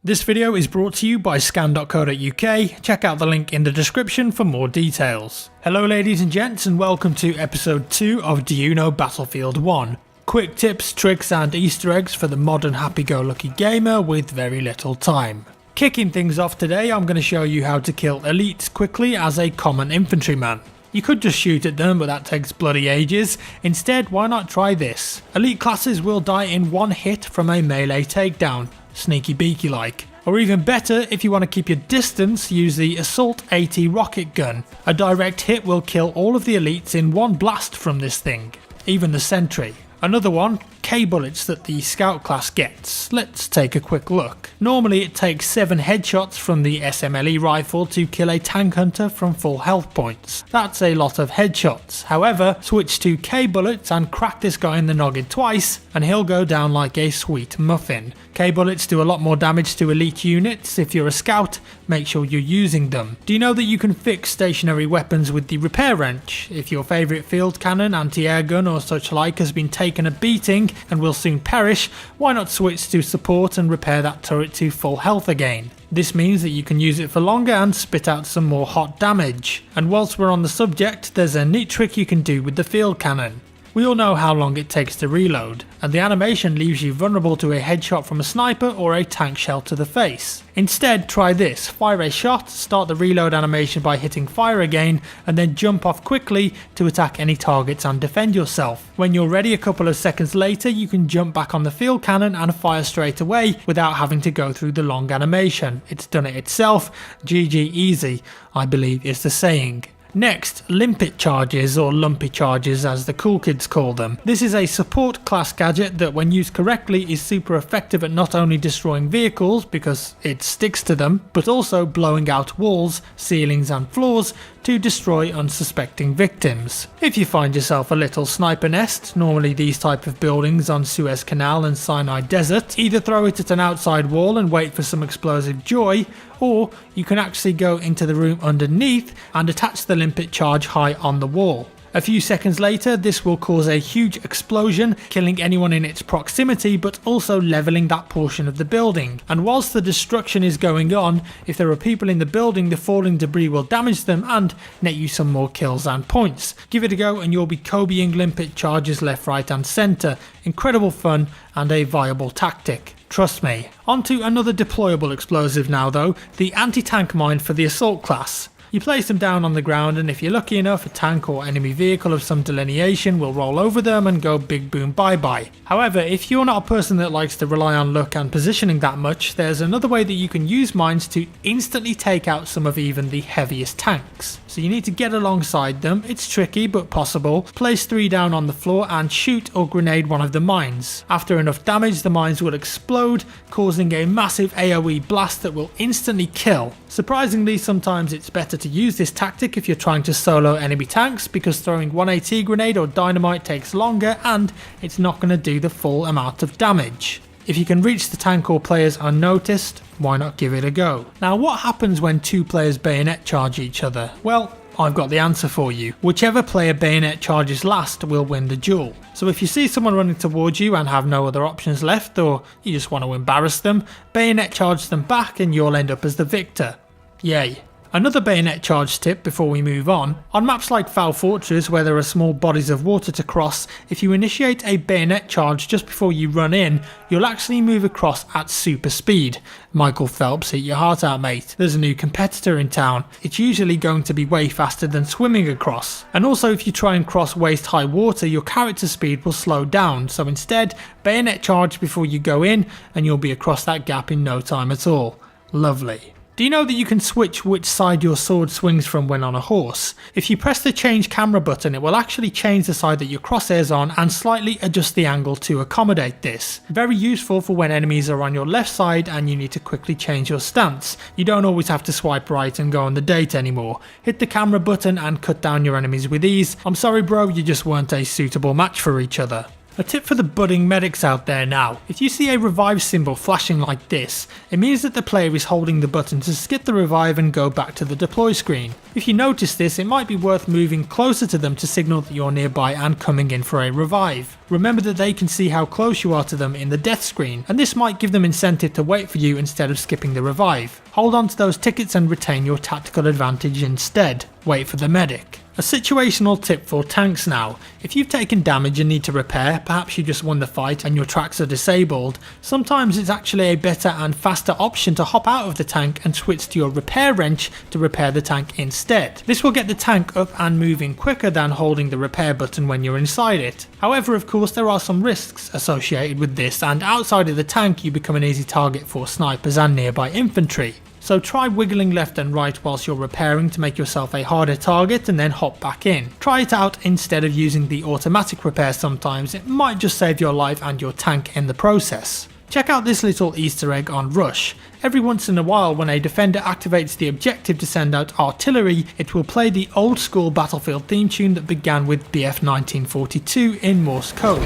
This video is brought to you by scan.co.uk. Check out the link in the description for more details. Hello ladies and gents, and welcome to episode 2 of Do You Know Battlefield 1. Quick tips, tricks and easter eggs for the modern happy-go-lucky gamer with very little time. Kicking things off today, I'm going to show you how to kill elites quickly as a common infantryman. You could just shoot at them, but that takes bloody ages. Instead, why not try this? Elite classes will die in one hit from a melee takedown, sneaky beaky like. Or even better, if you want to keep your distance, use the Assault AT rocket gun. A direct hit will kill all of the elites in one blast from this thing, even the sentry. Another one, K-bullets that the scout class gets. Let's take a quick look. Normally it takes 7 headshots from the SMLE rifle to kill a tank hunter from full health points. That's a lot of headshots. However, switch to K-bullets and crack this guy in the noggin twice and he'll go down like a sweet muffin. K-bullets do a lot more damage to elite units. If you're a scout, make sure you're using them. Do you know that you can fix stationary weapons with the repair wrench? If your favourite field cannon, anti-air gun or such like has been taken a beating and will soon perish, why not switch to support and repair that turret to full health again? This means that you can use it for longer and spit out some more hot damage. And whilst we're on the subject, there's a neat trick you can do with the field cannon. We all know how long it takes to reload, and the animation leaves you vulnerable to a headshot from a sniper or a tank shell to the face. Instead, try this: fire a shot, start the reload animation by hitting fire again, and then jump off quickly to attack any targets and defend yourself. When you're ready a couple of seconds later, you can jump back on the field cannon and fire straight away without having to go through the long animation. It's done it itself. GG easy, I believe is the saying. Next, limpet charges, or lumpy charges as the cool kids call them. This is a support class gadget that when used correctly is super effective at not only destroying vehicles because it sticks to them, but also blowing out walls, ceilings and floors to destroy unsuspecting victims. If you find yourself a little sniper nest, normally these type of buildings on Suez Canal and Sinai Desert, either throw it at an outside wall and wait for some explosive joy, or you can actually go into the room underneath and attach the limpet charge high on the wall. A few seconds later, this will cause a huge explosion, killing anyone in its proximity but also levelling that portion of the building. And whilst the destruction is going on, if there are people in the building, the falling debris will damage them and net you some more kills and points. Give it a go and you'll be Kobeing limpet charges left, right and centre. Incredible fun and a viable tactic. Trust me. On to another deployable explosive now though, the anti-tank mine for the assault class. You place them down on the ground and if you're lucky enough, a tank or enemy vehicle of some delineation will roll over them and go big boom bye bye. However, if you're not a person that likes to rely on luck and positioning that much, there's another way that you can use mines to instantly take out some of even the heaviest tanks. So you need to get alongside them. It's tricky but possible. Place 3 down on the floor and shoot or grenade one of the mines. After enough damage, the mines will explode, causing a massive AoE blast that will instantly kill. Surprisingly, sometimes it's better to use this tactic if you're trying to solo enemy tanks, because throwing one AT grenade or dynamite takes longer and it's not going to do the full amount of damage. If you can reach the tank or players unnoticed, why not give it a go? Now, what happens when 2 players bayonet charge each other? Well, I've got the answer for you. Whichever player bayonet charges last will win the duel. So if you see someone running towards you and have no other options left, or you just want to embarrass them, bayonet charge them back and you'll end up as the victor. Yay. Another bayonet charge tip before we move on maps like Foul Fortress where there are small bodies of water to cross, if you initiate a bayonet charge just before you run in, you'll actually move across at super speed. Michael Phelps, eat your heart out mate. There's a new competitor in town. It's usually going to be way faster than swimming across. And also if you try and cross waist high water, your character speed will slow down, so instead bayonet charge before you go in and you'll be across that gap in no time at all. Lovely. Do you know that you can switch which side your sword swings from when on a horse? If you press the change camera button, it will actually change the side that your crosshair's on and slightly adjust the angle to accommodate this. Very useful for when enemies are on your left side and you need to quickly change your stance. You don't always have to swipe right and go on the date anymore. Hit the camera button and cut down your enemies with ease. I'm sorry bro, you just weren't a suitable match for each other. A tip for the budding medics out there now: if you see a revive symbol flashing like this, it means that the player is holding the button to skip the revive and go back to the deploy screen. If you notice this, it might be worth moving closer to them to signal that you're nearby and coming in for a revive. Remember that they can see how close you are to them in the death screen, and this might give them incentive to wait for you instead of skipping the revive. Hold on to those tickets and retain your tactical advantage instead. Wait for the medic. A situational tip for tanks now: if you've taken damage and need to repair, perhaps you just won the fight and your tracks are disabled, sometimes it's actually a better and faster option to hop out of the tank and switch to your repair wrench to repair the tank instead. This will get the tank up and moving quicker than holding the repair button when you're inside it. However, of course, there are some risks associated with this, and outside of the tank you become an easy target for snipers and nearby infantry. So try wiggling left and right whilst you're repairing to make yourself a harder target and then hop back in. Try it out instead of using the automatic repair sometimes, it might just save your life and your tank in the process. Check out this little Easter egg on Rush. Every once in a while when a defender activates the objective to send out artillery, it will play the old school Battlefield theme tune that began with BF 1942 in Morse code.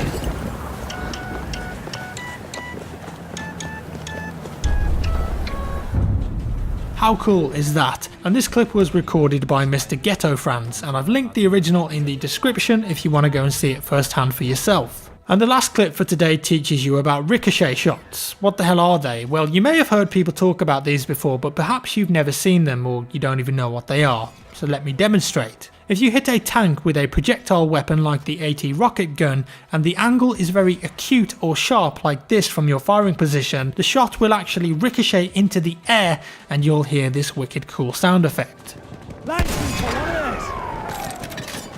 How cool is that? And this clip was recorded by Mr. Ghetto Franz, and I've linked the original in the description if you want to go and see it firsthand for yourself. And the last clip for today teaches you about ricochet shots. What the hell are they? Well, you may have heard people talk about these before, but perhaps you've never seen them or you don't even know what they are. So let me demonstrate. If you hit a tank with a projectile weapon like the AT rocket gun and the angle is very acute or sharp like this from your firing position, the shot will actually ricochet into the air and you'll hear this wicked cool sound effect.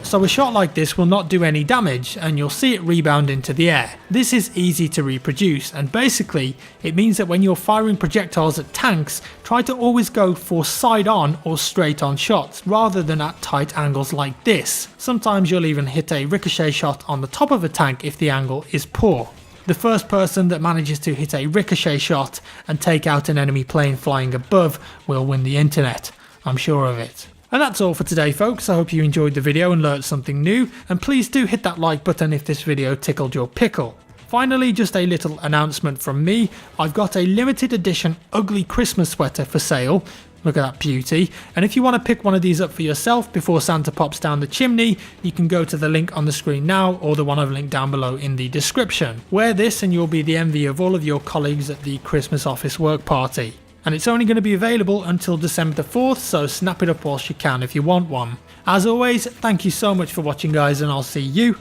So a shot like this will not do any damage and you'll see it rebound into the air. This is easy to reproduce, and basically it means that when you're firing projectiles at tanks, try to always go for side on or straight on shots rather than at tight angles like this. Sometimes you'll even hit a ricochet shot on the top of a tank if the angle is poor. The first person that manages to hit a ricochet shot and take out an enemy plane flying above will win the internet. I'm sure of it. And that's all for today folks. I hope you enjoyed the video and learnt something new, and please do hit that like button if this video tickled your pickle. Finally, just a little announcement from me. I've got a limited edition ugly Christmas sweater for sale. Look at that beauty. And if you want to pick one of these up for yourself before Santa pops down the chimney, you can go to the link on the screen now or the one I've linked down below in the description. Wear this and you'll be the envy of all of your colleagues at the Christmas office work party. And it's only going to be available until December the 4th, so snap it up whilst you can if you want one. As always, thank you so much for watching guys, and I'll see you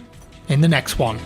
in the next one.